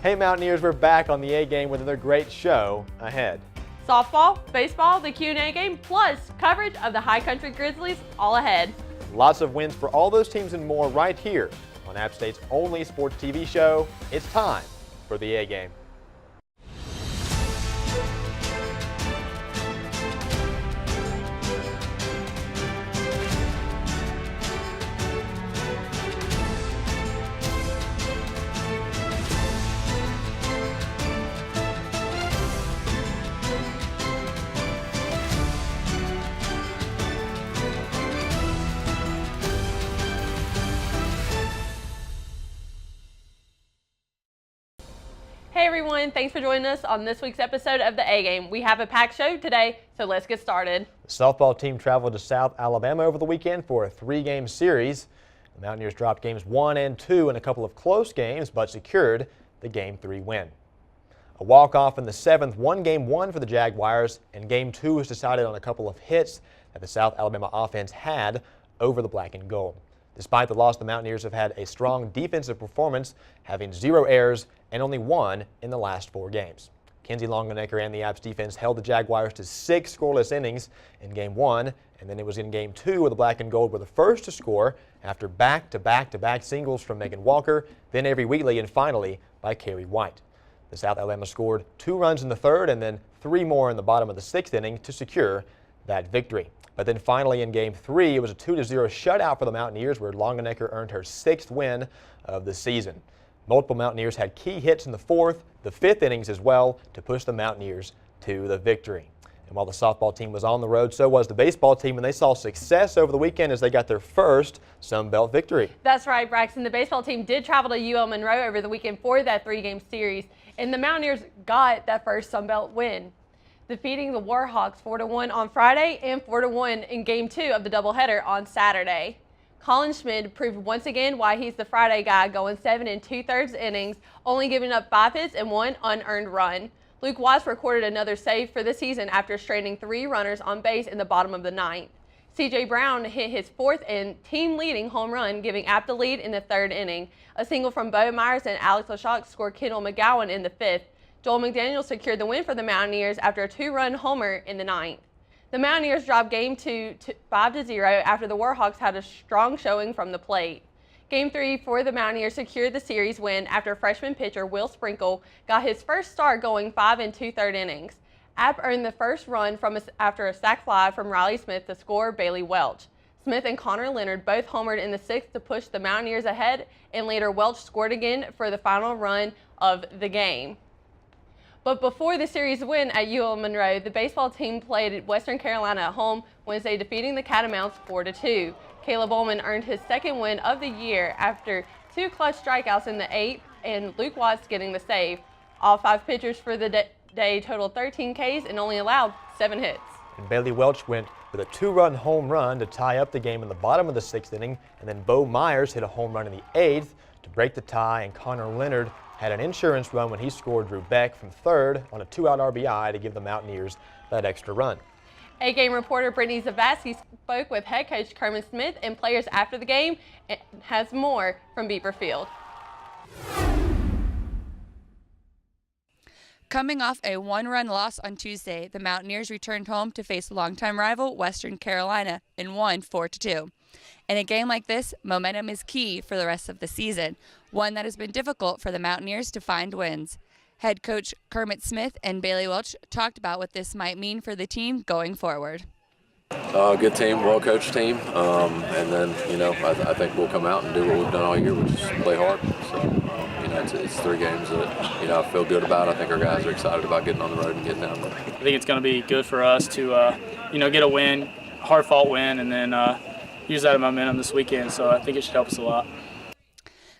Hey Mountaineers, we're back on the A game with another great show ahead. Softball, baseball, the Q&A game, plus coverage of the High Country Grizzlies all ahead. Lots of wins for all those teams and more right here on App State's only sports TV show. It's time for the A game. Hey everyone, thanks for joining us on this week's episode of the A Game. We have a packed show today, so let's get started. The softball team traveled to South Alabama over the weekend for a 3-game series. The Mountaineers dropped games 1 and 2 in a couple of close games, but secured the Game 3 win. A walk-off in the 7th won Game 1 for the Jaguars, and Game 2 was decided on a couple of hits that the South Alabama offense had over the black and gold. Despite the loss, the Mountaineers have had a strong defensive performance, having 0 errors and only 1 in the last 4 games. Kenzie Longenecker and the Apps defense held the Jaguars to 6 scoreless innings in Game 1, and then it was in Game 2 where the black and gold were the first to score after back-to-back singles from Megan Walker, then Avery Wheatley, and finally by Carrie White. The South Alabama scored 2 runs in the 3rd and then 3 more in the bottom of the 6th inning to secure that victory. But then finally in Game 3, it was a 2-0 shutout for the Mountaineers, where Longenecker earned her 6th win of the season. Multiple Mountaineers had key hits in the 4th, the 5th innings as well, to push the Mountaineers to the victory. And while the softball team was on the road, so was the baseball team, and they saw success over the weekend as they got their first Sun Belt victory. That's right, Braxton. The baseball team did travel to UL Monroe over the weekend for that 3-game series, and the Mountaineers got that first Sun Belt win, defeating the Warhawks 4-1 on Friday and 4-1 in Game 2 of the doubleheader on Saturday. Colin Schmid proved once again why he's the Friday guy, going 7 2/3 innings, only giving up 5 hits and 1 unearned run. Luke Watts recorded another save for the season after straining 3 runners on base in the bottom of the 9th. C.J. Brown hit his 4th and team-leading home run, giving App the lead in the 3rd inning. A single from Bo Myers and Alex LaShock scored Kendall McGowan in the 5th. Joel McDaniel secured the win for the Mountaineers after a 2-run homer in the 9th. The Mountaineers dropped Game 2 5-0 after the Warhawks had a strong showing from the plate. Game 3 for the Mountaineers secured the series win after freshman pitcher Will Sprinkle got his first start, going 5 2/3 innings. App earned the first run after a sac fly from Riley Smith to score Bailey Welch. Smith and Connor Leonard both homered in the 6th to push the Mountaineers ahead, and later Welch scored again for the final run of the game. But before the series win at UL Monroe, the baseball team played Western Carolina at home Wednesday, defeating the Catamounts 4-2. Caleb Ullman earned his 2nd win of the year after 2 clutch strikeouts in the 8th and Luke Watts getting the save. All 5 pitchers for the day totaled 13 Ks and only allowed 7 hits. And Bailey Welch went with a 2-run home run to tie up the game in the bottom of the 6th inning, and then Bo Myers hit a home run in the 8th to break the tie, and Connor Leonard had an insurance run when he scored Drew Beck from 3rd on a 2-out RBI to give the Mountaineers that extra run. A-game reporter Brittany Zavatsky spoke with head coach Kerman Smith and players after the game and has more from Beaver Field. Coming off a 1-run loss on Tuesday, the Mountaineers returned home to face longtime rival Western Carolina and won 4-2. In a game like this, momentum is key for the rest of the season, one that has been difficult for the Mountaineers to find wins. Head coach Kermit Smith and Bailey Welch talked about what this might mean for the team going forward. Good team, well-coached team, and then, I think we'll come out and do what we've done all year, which is play hard. So, it's 3 games that, I feel good about. I think our guys are excited about getting on the road and getting down there. I think it's going to be good for us to, get a win, hard-fought win, and then use that momentum this weekend. So I think it should help us a lot.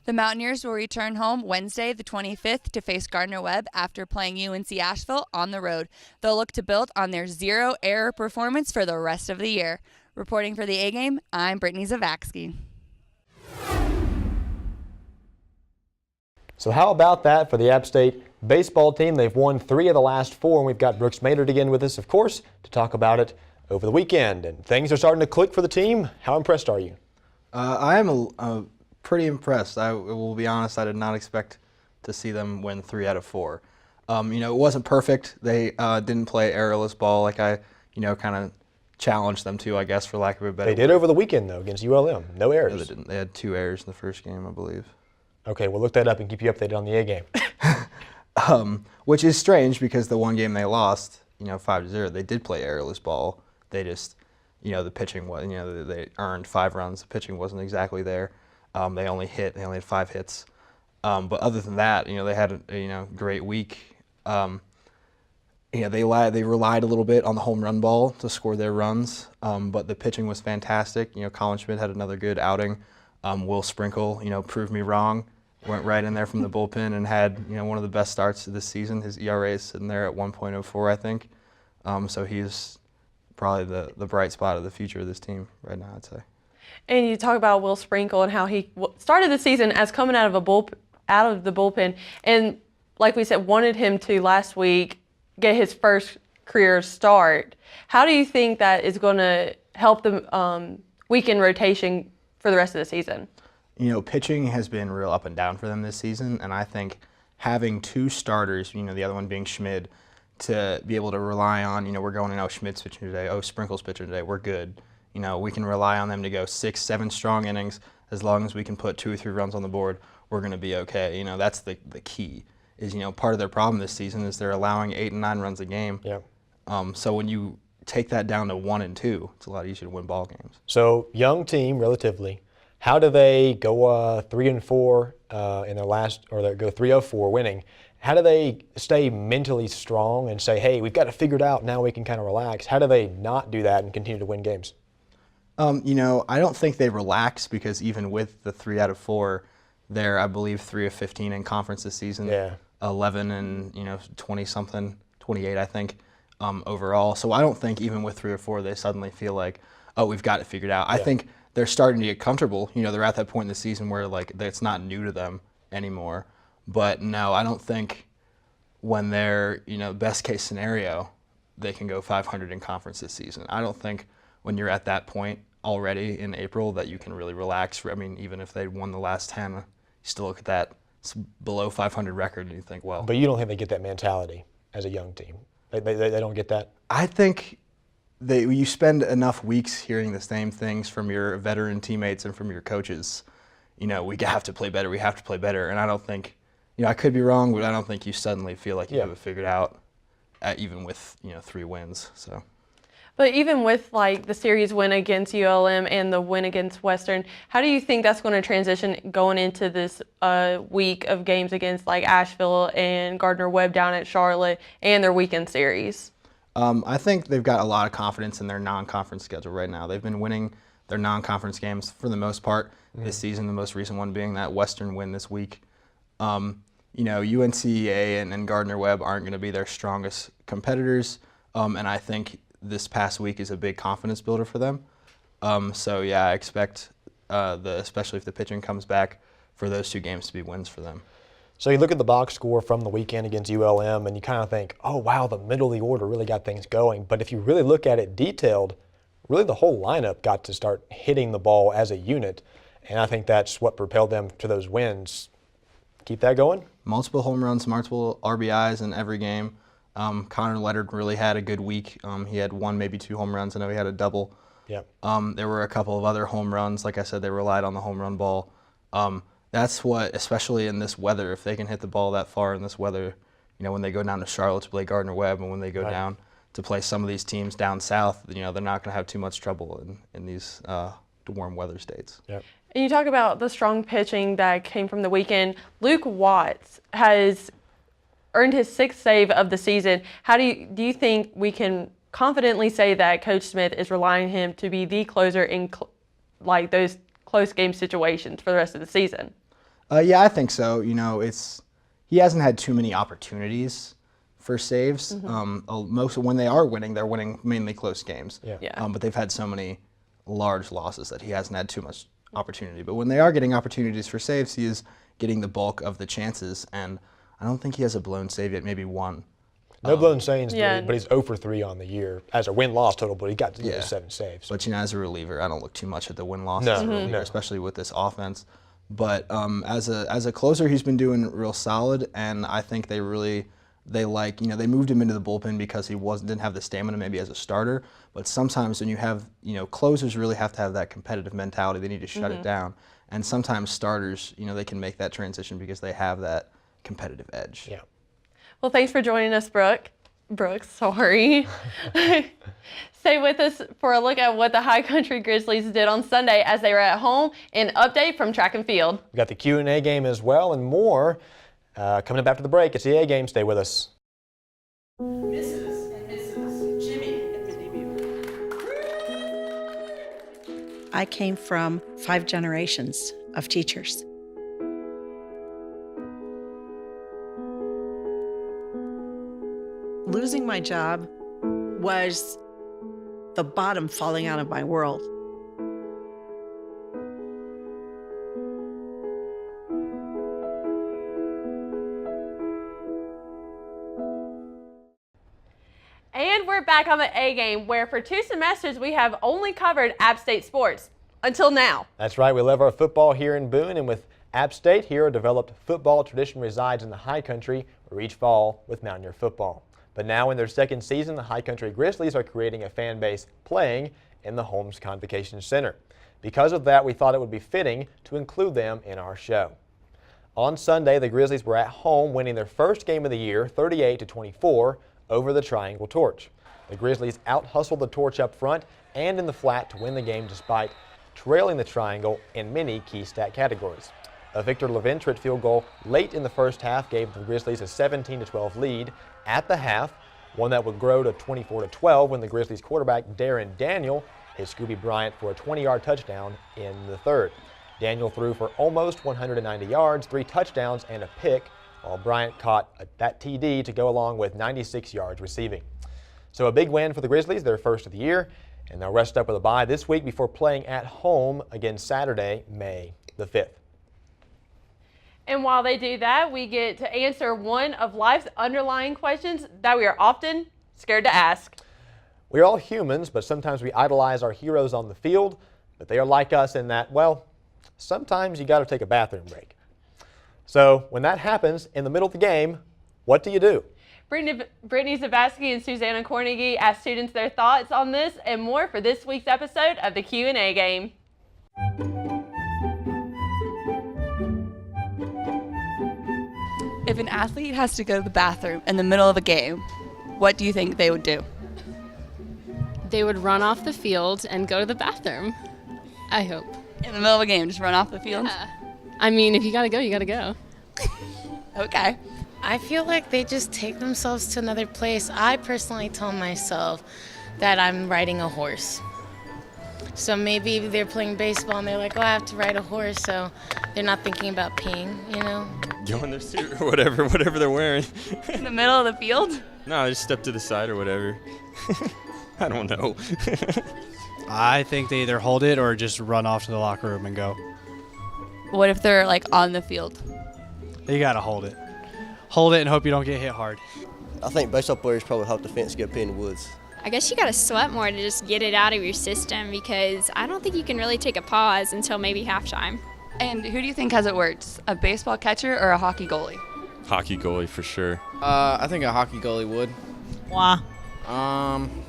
The Mountaineers will return home Wednesday, the 25th, to face Gardner-Webb after playing UNC Asheville on the road. They'll look to build on their 0-error performance for the rest of the year. Reporting for the A-Game, I'm Brittany Zavatsky. So how about that for the App State baseball team? They've won 3 of the last 4, and we've got Brooks Maynard again with us, of course, to talk about it over the weekend. And things are starting to click for the team. How impressed are you? I am pretty impressed. I will be honest, I did not expect to see them win 3 out of 4. It wasn't perfect. They didn't play errorless ball like I, kind of challenged them to, I guess, for lack of a better They did over the weekend, though, against ULM. No errors. No, they didn't. They had 2 errors in the first game, I believe. Okay, we'll look that up and keep you updated on the A game. Which is strange because the one game they lost, 5-0, they did play errorless ball. They just, the pitching was, they earned 5 runs. The pitching wasn't exactly there. They only had 5 hits. But other than that, they had a great week. They relied a little bit on the home run ball to score their runs, but the pitching was fantastic. Colin Schmidt had another good outing. Will Sprinkle, proved me wrong. Went right in there from the bullpen and had one of the best starts of this season. His ERA is sitting there at 1.04, I think. So he's probably the bright spot of the future of this team right now, I'd say. And you talk about Will Sprinkle and how he started the season as coming out of the bullpen, and like we said, wanted him to last week get his first career start. How do you think that is going to help the weekend rotation for the rest of the season? Pitching has been real up and down for them this season, and I think having 2 starters, the other one being Schmid, to be able to rely on, we're going in, Schmid's pitching today, Sprinkle's pitching today, we're good. We can rely on them to go 6, 7 strong innings. As long as we can put 2 or 3 runs on the board, we're going to be okay. That's the key. Is part of their problem this season is they're allowing 8 and 9 runs a game. Yeah. So when you take that down to 1 and 2, it's a lot easier to win ball games. So young team relatively. How do they go 3 and 4 in their last, or they go 3-0-4 winning? How do they stay mentally strong and say, hey, we've got to figure it out, now we can kind of relax? How do they not do that and continue to win games? I don't think they relax because even with the 3 out of 4, they're, I believe, 3 of 15 in conference this season. Yeah. 11 and 20-something, 28, I think, overall. So I don't think even with 3 or 4, they suddenly feel like, oh, we've got it figured out. Yeah. I think they're starting to get comfortable. They're at that point in the season where it's not new to them anymore. But no, I don't think when they're best case scenario, they can go 500 in conference this season. I don't think when you're at that point already in April that you can really relax. I mean, even if they won the last 10, you still look at that below 500 record and you think, well. But you don't think they get that mentality as a young team? They don't get that? I think you spend enough weeks hearing the same things from your veteran teammates and from your coaches. We have to play better, we have to play better. And I don't think, I could be wrong, but I don't think you suddenly feel like you have it figured out, even with, 3 wins. So. But even with the series win against ULM and the win against Western, how do you think that's going to transition going into this week of games against Asheville and Gardner-Webb down at Charlotte and their weekend series? I think they've got a lot of confidence in their non-conference schedule right now. They've been winning their non-conference games for the most part this season, the most recent one being that Western win this week. UNCEA and Gardner-Webb aren't going to be their strongest competitors, and I think this past week is a big confidence builder for them. So yeah, I expect, especially if the pitching comes back, for those 2 games to be wins for them. So you look at the box score from the weekend against ULM and you kind of think, oh wow, the middle of the order really got things going. But if you really look at it detailed, really the whole lineup got to start hitting the ball as a unit. And I think that's what propelled them to those wins. Keep that going? Multiple home runs, multiple RBIs in every game. Connor Leonard really had a good week. He had 1, maybe 2 home runs. I know he had a double. Yep. There were a couple of other home runs. Like I said, they relied on the home run ball. That's what, especially in this weather, if they can hit the ball that far in this weather, when they go down to Charlotte to play Gardner-Webb and when they go down to play some of these teams down south, they're not going to have too much trouble in these warm weather states. Yep. And you talk about the strong pitching that came from the weekend. Luke Watts has earned his 6th save of the season. How do you think we can confidently say that Coach Smith is relying on him to be the closer in those close game situations for the rest of the season? Yeah, I think so. He hasn't had too many opportunities for saves. Most when they are winning, they're winning mainly close games. Yeah. But they've had so many large losses that he hasn't had too much opportunity. But when they are getting opportunities for saves, he is getting the bulk of the chances. And I don't think he has a blown save yet, maybe 1. No blown saves, but he's 0 for 3 on the year as a win-loss total, but he got 7 saves. But as a reliever, I don't look too much at the win-loss No, as a reliever, no. especially with this offense. But as a closer, he's been doing real solid, and I think they moved him into the bullpen because he didn't have the stamina maybe as a starter. But sometimes when you have, closers really have to have that competitive mentality. They need to shut it down. And sometimes starters, they can make that transition because they have that competitive edge. Yeah. Well, thanks for joining us, Brooks, sorry. Stay with us for a look at what the High Country Grizzlies did on Sunday as they were at home. An update from track and field. We got the Q&A game as well and more coming up after the break. It's the A game. Stay with us. Mrs. and Mrs. Jimmy and Minnie. I came from 5 generations of teachers. Losing my job was the bottom falling out of my world. And we're back on the A game, where for 2 semesters we have only covered App State sports. Until now. That's right. We love our football here in Boone, and with App State here, a developed football tradition resides in the High Country, where each fall with Mountaineer football. But now in their 2nd season, the High Country Grizzlies are creating a fan base playing in the Holmes Convocation Center. Because of that, we thought it would be fitting to include them in our show. On Sunday, the Grizzlies were at home, winning their first game of the year, 38-24, over the Triangle Torch. The Grizzlies out-hustled the Torch up front and in the flat to win the game despite trailing the Triangle in many key stat categories. A Victor Leventritt field goal late in the first half gave the Grizzlies a 17-12 lead at the half, one that would grow to 24-12 when the Grizzlies quarterback Darren Daniel hit Scooby Bryant for a 20-yard touchdown in the third. Daniel threw for almost 190 yards, 3 touchdowns, and a pick, while Bryant caught that TD to go along with 96 yards receiving. So a big win for the Grizzlies, their first of the year, and they'll rest up with a bye this week before playing at home again Saturday, May the 5th. And while they do that, we get to answer one of life's underlying questions that we are often scared to ask. We're all humans, but sometimes we idolize our heroes on the field, but they are like us in that, well, sometimes you got to take a bathroom break. So when that happens in the middle of the game, what do you do? Brittany Zabaski and Susanna Cornegie asked students their thoughts on this and more for this week's episode of the Q&A game. If an athlete has to go to the bathroom in the middle of a game, what do you think they would do? They would run off the field and go to the bathroom, I hope. In the middle of a game, just run off the field? Yeah. I mean, if you gotta go, you gotta go. Okay. I feel like they just take themselves to another place. I personally tell myself that I'm riding a horse. So maybe they're playing baseball and they're like, oh, I have to ride a horse, so they're not thinking about peeing, you know? Go in their suit or whatever they're wearing. In the middle of the field? No, just step to the side or whatever. I don't know. I think they either hold it or just run off to the locker room and go. What if they're like on the field? You gotta hold it. Hold it and hope you don't get hit hard. I think baseball players probably hop the fence, get up in the woods. I guess you gotta sweat more to just get it out of your system, because I don't think you can really take a pause until maybe halftime. And who do you think has it worse, a baseball catcher or a hockey goalie? Hockey goalie for sure. I think a hockey goalie would. Why?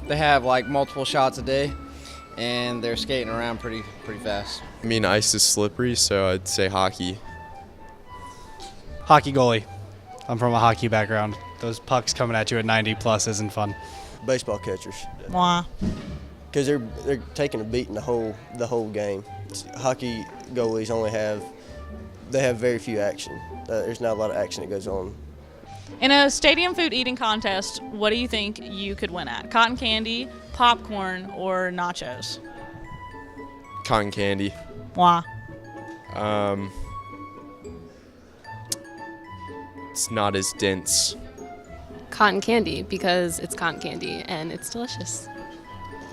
They have like multiple shots a day, and they're skating around pretty fast. I mean, ice is slippery, so I'd say hockey. Hockey goalie. I'm from a hockey background. Those pucks coming at you at 90 plus isn't fun. Baseball catchers. Why? Because they're taking a beating the whole game. Hockey goalies they have very few action. There's not a lot of action that goes on. In a stadium food eating contest, what do you think you could win at? Cotton candy, popcorn, or nachos? Cotton candy. Why? It's not as dense. Cotton candy, because it's cotton candy and it's delicious.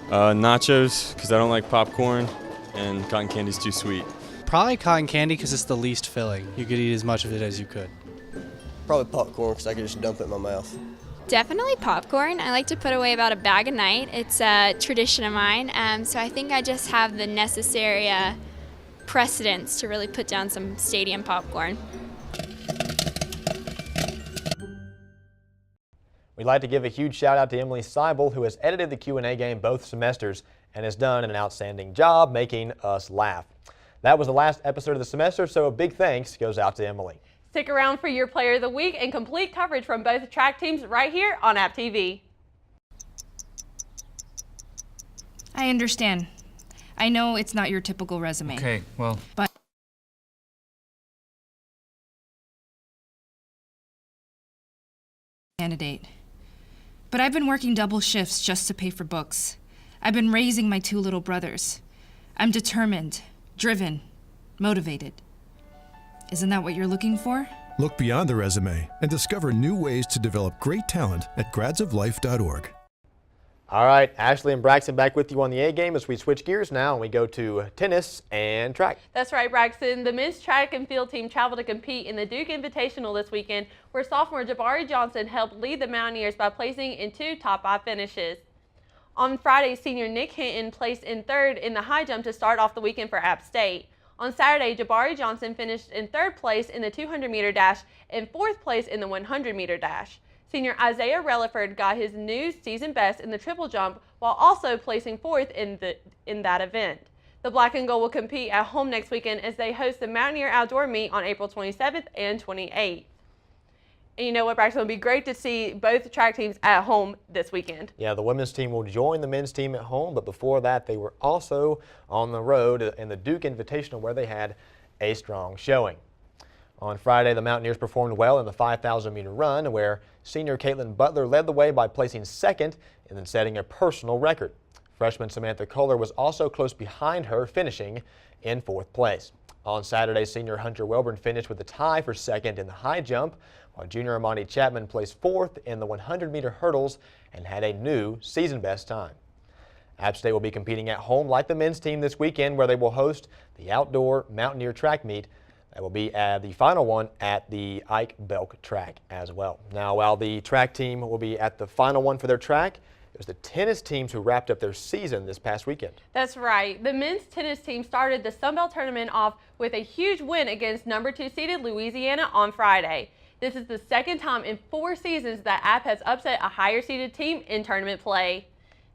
Nachos, because I don't like popcorn, and cotton candy's too sweet. Probably cotton candy because it's the least filling. You could eat as much of it as you could. Probably popcorn because I could just dump it in my mouth. Definitely popcorn. I like to put away about a bag a night. It's a tradition of mine, so I think I just have the necessary precedence to really put down some stadium popcorn. We'd like to give a huge shout out to Emily Seibel, who has edited the Q&A game both semesters and has done an outstanding job making us laugh. That was the last episode of the semester, so a big thanks goes out to Emily. Stick around for your Player of the Week and complete coverage from both track teams right here on AppTV. I understand. I know it's not your typical resume. Okay, well. But candidate. But I've been working double shifts just to pay for books. I've been raising my 2 little brothers. I'm determined, driven, motivated. Isn't that what you're looking for? Look beyond the resume and discover new ways to develop great talent at gradsoflife.org. All right, Ashley and Braxton back with you on the A game as we switch gears now and we go to tennis and track. That's right, Braxton. The men's track and field team traveled to compete in the Duke Invitational this weekend, where sophomore Jabari Johnson helped lead the Mountaineers by placing in 2 top 5 finishes. On Friday, senior Nick Hinton placed in 3rd in the high jump to start off the weekend for App State. On Saturday, Jabari Johnson finished in 3rd place in the 200-meter dash and 4th place in the 100-meter dash. Senior Isaiah Relaford got his new season best in the triple jump while also placing 4th in that event. The Black and Gold will compete at home next weekend as they host the Mountaineer Outdoor Meet on April 27th and 28th. And you know what, Braxton, it would be great to see both track teams at home this weekend. Yeah, the women's team will join the men's team at home, but before that they were also on the road in the Duke Invitational where they had a strong showing. On Friday, the Mountaineers performed well in the 5,000-meter run, where senior Caitlin Butler led the way by placing 2nd and then setting a personal record. Freshman Samantha Kohler was also close behind her, finishing in 4th place. On Saturday, senior Hunter Welburn finished with a tie for 2nd in the high jump, while junior Amani Chapman placed 4th in the 100-meter hurdles and had a new season best time. App State will be competing at home like the men's team this weekend, where they will host the outdoor Mountaineer track meet. That will be the final one at the Ike Belk track as well. Now, while the track team will be at the final one for their track, it was the tennis teams who wrapped up their season this past weekend. That's right. The men's tennis team started the Sun Belt tournament off with a huge win against number 2 seeded Louisiana on Friday. This is the 2nd time in 4 seasons that App has upset a higher seeded team in tournament play.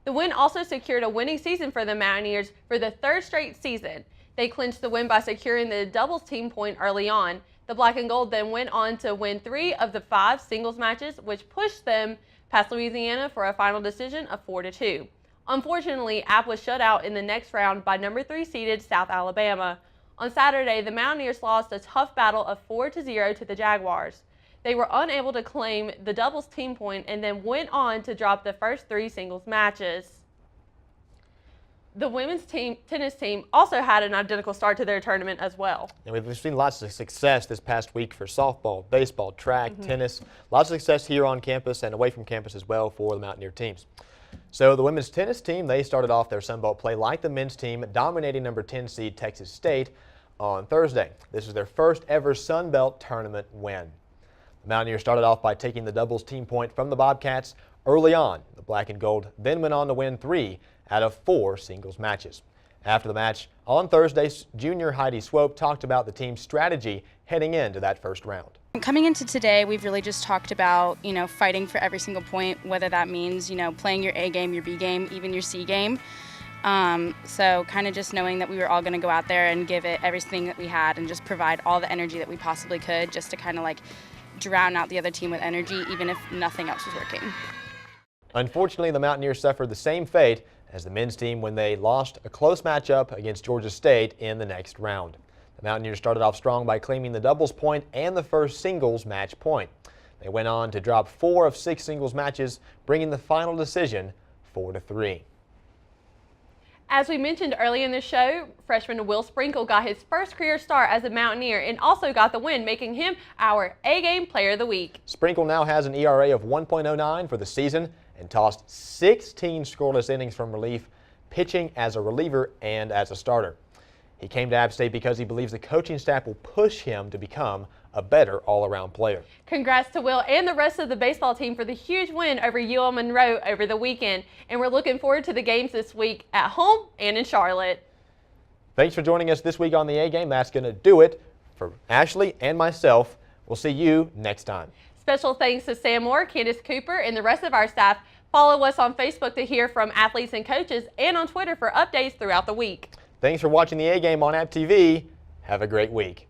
The win also secured a winning season for the Mountaineers for the 3rd straight season. They clinched the win by securing the doubles team point early on. The Black and Gold then went on to win 3 of the 5 singles matches, which pushed them past Louisiana for a final decision of 4-2. Unfortunately, App was shut out in the next round by number 3 seeded South Alabama. On Saturday, the Mountaineers lost a tough battle of 4-0 to the Jaguars. They were unable to claim the doubles team point and then went on to drop the first 3 singles matches. The women's tennis team also had an identical start to their tournament as well. And we've seen lots of success this past week for softball, baseball, track, tennis. Lots of success here on campus and away from campus as well for the Mountaineer teams. So the women's tennis team, they started off their Sun Belt play like the men's team, dominating number 10 seed Texas State on Thursday. This is their first ever Sun Belt tournament win. The Mountaineers started off by taking the doubles team point from the Bobcats early on. The Black and Gold then went on to win 3 out of 4 singles matches. After the match on Thursday, junior Heidi Swope talked about the team's strategy heading into that first round. Coming into today, we've really just talked about, fighting for every single point, whether that means, playing your A game, your B game, even your C game. So kind of just knowing that we were all going to go out there and give it everything that we had and just provide all the energy that we possibly could, just to kind of drown out the other team with energy, even if nothing else was working. Unfortunately, the Mountaineers suffered the same fate as the men's team when they lost a close matchup against Georgia State in the next round. The Mountaineers started off strong by claiming the doubles point and the first singles match point. They went on to drop 4 of 6 singles matches, bringing the final decision 4-3. As we mentioned early in the show, freshman Will Sprinkle got his first career start as a Mountaineer and also got the win, making him our A-Game Player of the Week. Sprinkle now has an ERA of 1.09 for the season and tossed 16 scoreless innings from relief, pitching as a reliever and as a starter. He came to App State because he believes the coaching staff will push him to become a better all-around player. Congrats to Will and the rest of the baseball team for the huge win over UL Monroe over the weekend. And we're looking forward to the games this week at home and in Charlotte. Thanks for joining us this week on the A Game. That's going to do it for Ashley and myself. We'll see you next time. Special thanks to Sam Moore, Candace Cooper, and the rest of our staff. Follow us on Facebook to hear from athletes and coaches, and on Twitter for updates throughout the week. Thanks for watching the A Game on AppTV. Have a great week.